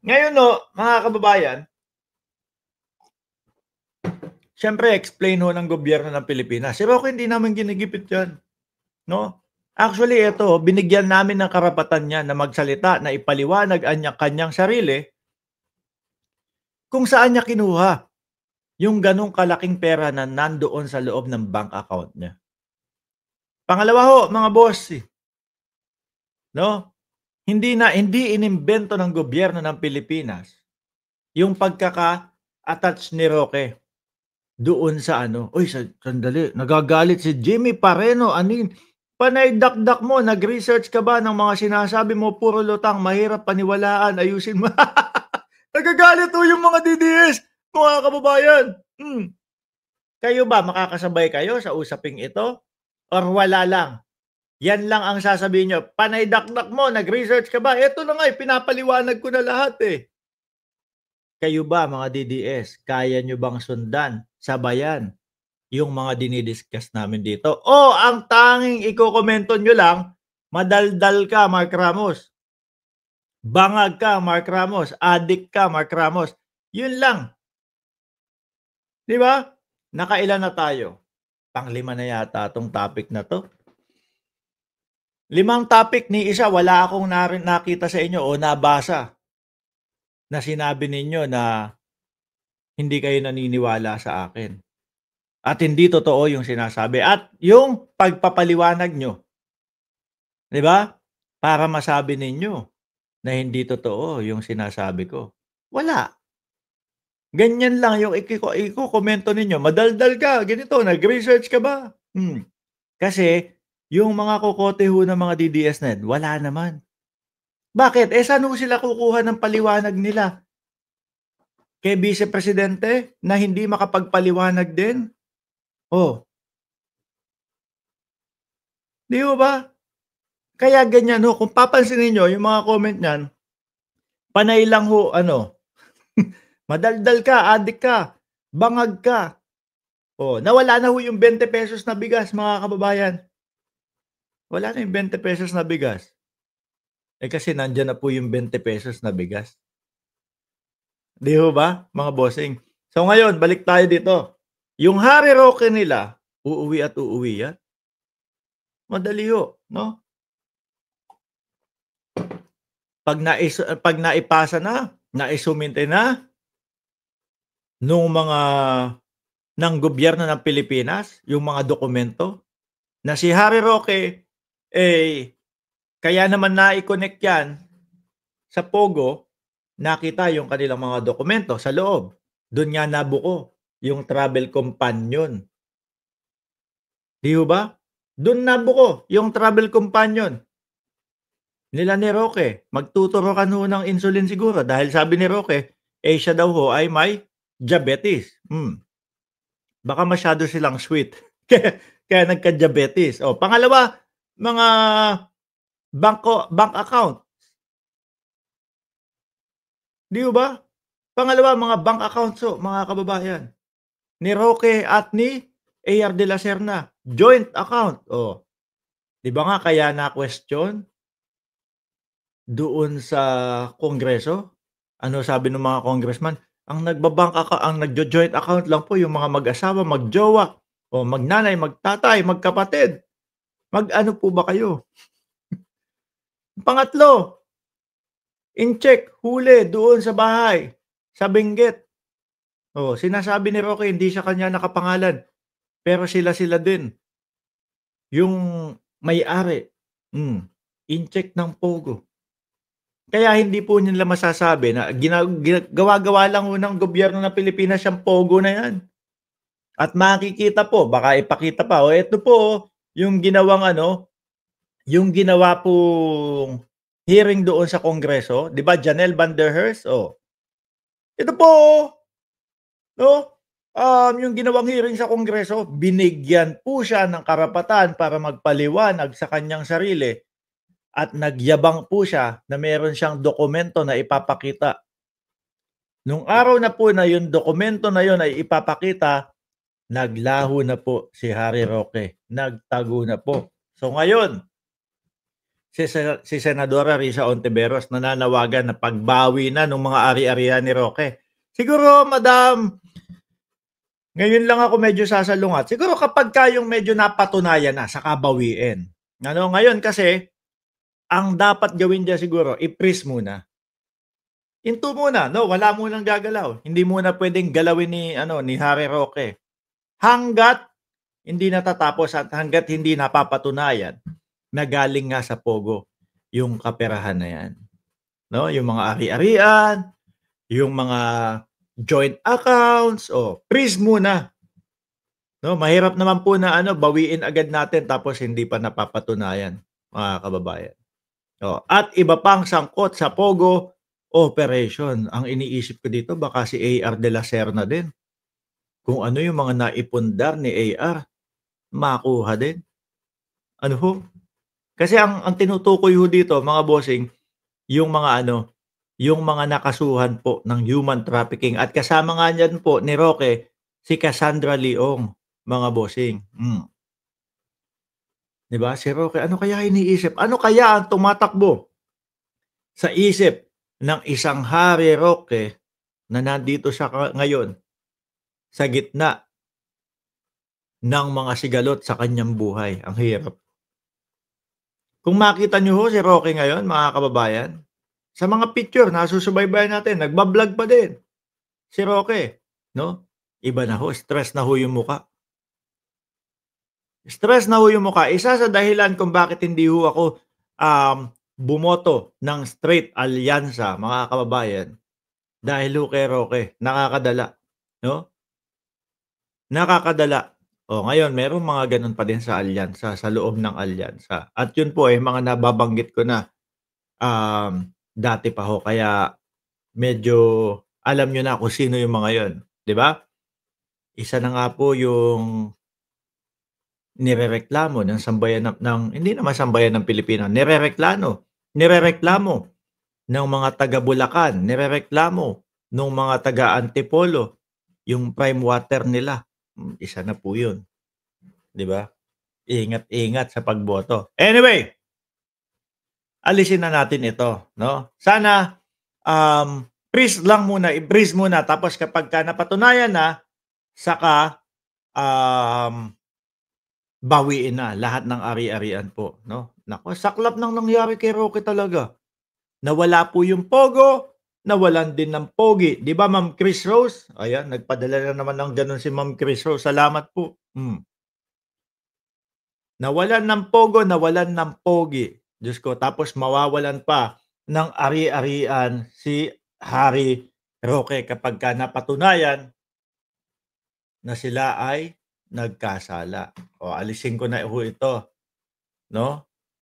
Ngayon 'no, mga kababayan, siyempre explain ho ng gobyerno ng Pilipinas. Si Roque hindi namin ginigipit 'yan, 'no? Actually ito, binigyan namin ng karapatan niya na magsalita, na ipaliwanag ang kanyang sarili kung saan niya kinuha yung gano'ng kalaking pera na nandoon sa loob ng bank account niya. Pangalawa ho, mga boss, 'no, hindi inimbento ng gobyerno ng Pilipinas yung pagkaka-attach ni Roque doon sa ano, "Uy, sandali, nagagalit si Jimmy Pareno, anin panay dakdak mo, nag-research ka ba ng mga sinasabi mo, puro lutang, mahirap paniwalaan, ayusin mo." Nagagalit ho yung mga DDS, mga kababayan. Kayo ba, makakasabay kayo sa usaping ito or wala lang? Yan lang ang sasabihin niyo, "Panay dakdak mo, nag-research ka ba?" Eto na nga, pinapaliwanag ko na lahat, eh. Kayo ba mga DDS, kaya niyo bang sundan, sabayan yung mga dini-discuss namin dito? O ang tanging ikokomento niyo lang, madaldal ka Mark Ramos, bangag ka Mark Ramos, adik ka Mark Ramos, yun lang, 'di ba? Nakailan na tayo? Pang-5 na yata 'tong topic na 'to. 5 topic, ni isa wala akong nakita sa inyo o nabasa na sinabi ninyo na hindi kayo naniniwala sa akin. At hindi totoo yung sinasabi at yung pagpapaliwanag nyo, 'di ba? Para masabi ninyo na hindi totoo yung sinasabi ko. Wala. Ganyan lang yung ikokomento ninyo, madaldal ka, ganito, nag-research ka ba? Kasi yung mga kokote ho ng mga DDS na yan, wala naman. Bakit? Saan ho sila kukuha ng paliwanag nila? Kay Vice Presidente na hindi makapagpaliwanag din? Oh, 'di ho ba? Kaya ganyan ho, kung papansinin niyo yung mga comment niyan, panay lang ho ano, madaldal ka, adik ka, bangag ka. Oh, nawala na ho yung ₱20 na bigas, mga kababayan. Wala na yung ₱20 na bigas. Kasi nandiyan na po yung ₱20 na bigas. 'Di ho ba, mga bossing? So ngayon, balik tayo dito. Yung Harry Roque nila, uuwi at uuwi yan. Madali ho, 'no? Pag naipasa na, naisumite na nung mga ng gobyerno ng Pilipinas, yung mga dokumento na si Harry Roque, eh, kaya naman nai-connect yan sa Pogo, nakita yung kanilang mga dokumento sa loob. Dun nga nabuko yung travel companion. 'Di ho ba? Dun nabuko yung travel companion nila ni Roque. Magtuturukan ho ng insulin siguro dahil sabi ni Roque, siya daw ho ay may diabetes. Baka masyado silang sweet kaya nagka-diabetes. O pangalawa, mga bank account, 'di ho ba? Pangalawa, mga bank accounts ho, mga kababayan, ni Roque at ni AR de la Serna, joint account. 'Di ba nga kaya na-question doon sa Kongreso? Ano sabi ng mga congressman, ang nagjo-joint account lang po yung mga mag-asawa, mag-jowa, o magnanay, magtatay, magkapatid. Mag-ano po ba kayo? Pangatlo, in-check, huli doon sa bahay, sa Benguet. Sinasabi ni Roque hindi sa kanya nakapangalan, pero sila-sila din yung may-ari, in-check ng Pogo. Kaya hindi po nila masasabi na gawa-gawa lang ho ng gobyerno ng Pilipinas yang Pogo na yan. At makikita po, baka ipakita pa, eto po yung ginawang ano, yung ginawa pong hearing doon sa Kongreso, 'di ba, Janelle Van der Herst, ito po, 'no, yung ginawang hearing sa Kongreso, binigyan po siya ng karapatan para magpaliwanag sa kanyang sarili at nagyabang po siya na meron siyang dokumento na ipapakita. Nung araw na po na yung dokumento na yun ay ipapakita, naglaho na po si Harry Roque, nagtago na po. So ngayon, si Senadora Risa Hontiveros nananawagan na pagbawi na ng mga ari-arian ni Roque. Siguro, madam, ngayon lang ako medyo sasalungat. Siguro kapagka yung medyo napatunayan na, saka bawiin. Ano, ngayon kasi, ang dapat gawin diyan siguro, i-freeze muna. Hinto muna, no, wala munang gagalaw. Hindi muna pwedeng galawin ni Harry Roque. Hangga't hindi natatapos at hangga't hindi napapatunayan na galing nga sa Pogo yung kaperahan na yan. No, yung mga ari-arian, yung mga joint accounts, freeze muna. No, mahirap naman po na bawiin agad natin tapos hindi pa napapatunayan, mga kababayan. At iba pang sangkot sa Pogo operation. Ang iniisip ko dito baka si AR de la Serna din. Kung ano yung mga naipundar ni AR, makuha din. Ano ho? Kasi ang tinutukoy ho dito, mga bossing, yung mga yung mga nakasuhan po ng human trafficking at kasama nga niyan po ni Roque si Cassandra Leong, mga bossing. 'Di ba? Si Roque, ano kaya iniisip? Ano kaya ang tumatakbo sa isip ng isang Harry Roque na nandito siya ngayon sa gitna ng mga sigalot sa kanyang buhay? Ang hirap. Kung makita niyo ho si Roque ngayon, mga kababayan, sa mga picture na susubaybayan natin, nagba-vlog pa din si Roque, no? Iba na ho, stress na ho yung mukha. Stress na ho yung mukha. Isa sa dahilan kung bakit hindi ho ako bumoto ng straight alyansa, mga kababayan, dahil ho kay Roque, nakakadala, no? Nakakadala. Ngayon merong mga ganun pa din sa alyansa, sa loob ng alyansa. At yun po ay mga nababanggit ko na dati pa ho, kaya medyo alam nyo na kung sino yung mga yon, 'di ba? Isa na nga po yung nirereklamo ng sambayan ng hindi naman sambayan ng Pilipinas, nirereklamo ng mga taga Bulacan, nirereklamo ng mga taga Antipolo yung prime water nila. Isa na po 'yun, 'di ba? Ingat-ingat sa pagboto. Anyway, alisin na natin ito, no? Sana freeze lang muna, i-freeze muna tapos kapagka napatunayan na, saka bawiin na lahat ng ari-arian po, no? Naku, saklap ng nangyari kay Roque talaga. Nawala po yung Pogo, nawalan din ng Pogi. 'Di ba, Ma'am Chris Rose? Ayan, nagpadala na naman ng gano'n si Ma'am Chris Rose. Salamat po. Nawalan ng Pogo, nawalan ng Pogi. Diyos ko, tapos mawawalan pa ng ari-arian si Harry Roque kapagka napatunayan na sila ay nagkasala. Alisin ko na ho ito, no?